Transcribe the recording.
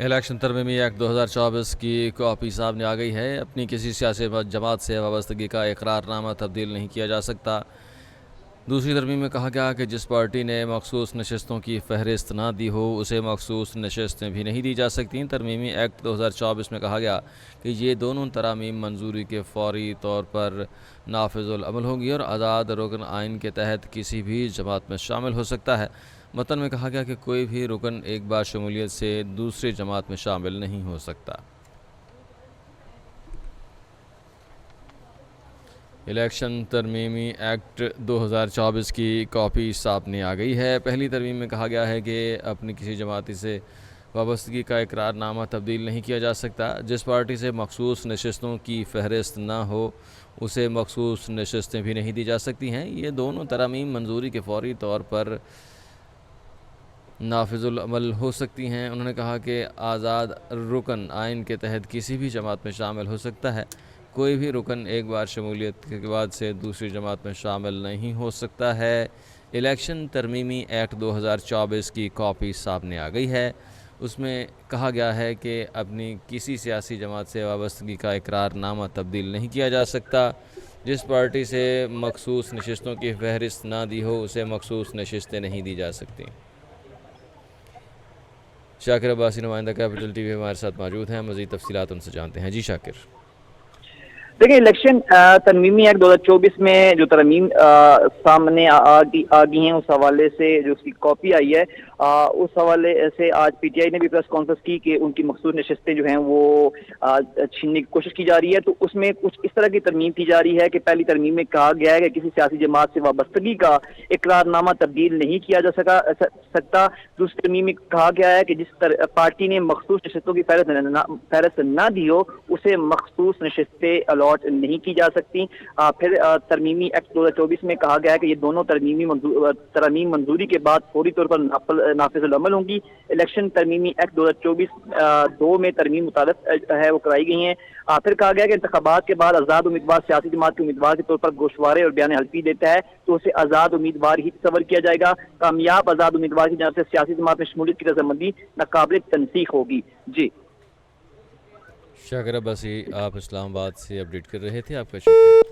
Election ترمیمی act 2024 کی copy سامنے آ گئی ہے۔ اپنی کسی سیاسی جماعت سے وابستگی کا اقرار نامہ تبدیل نہیں کیا جا سکتا۔ دوسری ترمیم میں کہا گیا کہ جس پارٹی نے مخصوص نشستوں کی فہرست نہ دی ہو اسے مخصوص نشستیں بھی نہیں دی جا سکتیں۔ ترمیمی ایکٹ 2024 میں کہا گیا کہ یہ دونوں ترامیم منظوری کے فوری طور پر نافذ العمل ہوں گی اور آزاد رکن آئین کے تحت کسی بھی جماعت میں شامل ہو سکتا ہے۔ متن میں کہا گیا کہ کوئی بھی رکن ایک بار شمولیت سے دوسری جماعت میں شامل نہیں ہو سکتا۔ الیکشن ترمیمی ایکٹ 2024 کی کاپی سامنے آ گئی ہے۔ پہلی ترمیم میں کہا گیا ہے کہ اپنی کسی جماعتی سے وابستگی کا اقرار نامہ تبدیل نہیں کیا جا سکتا۔ جس پارٹی سے مخصوص نشستوں کی فہرست نہ ہو اسے مخصوص نشستیں بھی نہیں دی جا سکتی ہیں۔ یہ دونوں ترامیم منظوری کے فوری طور پر نافذ العمل ہو سکتی ہیں۔ انہوں نے کہا کہ آزاد رکن آئین کے تحت کسی بھی جماعت میں شامل ہو سکتا ہے۔ کوئی بھی رکن ایک بار شمولیت کے بعد سے دوسری جماعت میں شامل نہیں ہو سکتا ہے۔ الیکشن ترمیمی ایکٹ 2024 کی کاپی سامنے آ گئی ہے۔ اس میں کہا گیا ہے کہ اپنی کسی سیاسی جماعت سے وابستگی کا اقرار نامہ تبدیل نہیں کیا جا سکتا۔ جس پارٹی سے مخصوص نشستوں کی فہرست نہ دی ہو اسے مخصوص نشستیں نہیں دی جا سکتی۔ شاکر عباسی نمائندہ کیپٹل ٹی وی ہمارے ساتھ موجود ہیں، مزید تفصیلات ان سے جانتے ہیں۔ جی شاکر۔ دیکھیں، الیکشن ترمیمی ایکٹ 2024 میں جو ترمیم سامنے آ گئی ہیں اس حوالے سے جو اس کی کاپی آئی ہے، اس حوالے سے آج پی ٹی آئی نے بھی پریس کانفرنس کی کہ ان کی مخصوص نشستیں جو ہیں وہ چھیننے کی کوشش کی جا رہی ہے۔ تو اس میں کچھ اس طرح کی ترمیم کی جا رہی ہے کہ پہلی ترمیم میں کہا گیا ہے کہ کسی سیاسی جماعت سے وابستگی کا اقرار نامہ تبدیل نہیں کیا جا سکتا۔ دوسری ترمیم میں کہا گیا ہے کہ جس پارٹی نے مخصوص نشستوں کی فہرست نہ دی ہو اسے مخصوص نشستیں الاٹ نہیں کی جا سکتی۔ پھر ترمیمی ایکٹ 2024 میں کہا گیا ہے کہ یہ دونوں ترمیم منظوری کے بعد فوری طور پر نافذ العمل ہوں گی۔ الیکشن ترمیمی ایکٹ 2024 دو میں ترمیم متعلق ہے وہ کرائی گئی ہیں۔ پھر کہا گیا کہ انتخابات کے بعد آزاد امیدوار سیاسی جماعت کے امیدوار کے طور پر گوشوارے اور بیان حلفی دیتا ہے تو اسے آزاد امیدوار ہی تصور کیا جائے گا۔ کامیاب آزاد امیدوار کی جانب سے سیاسی جماعت میں شمولیت کی رضامندی ناقابل تنسیخ ہوگی۔ جی شاکر عباسی، آپ اسلام آباد سے اپڈیٹ کر رہے تھے، آپ کا شکریہ۔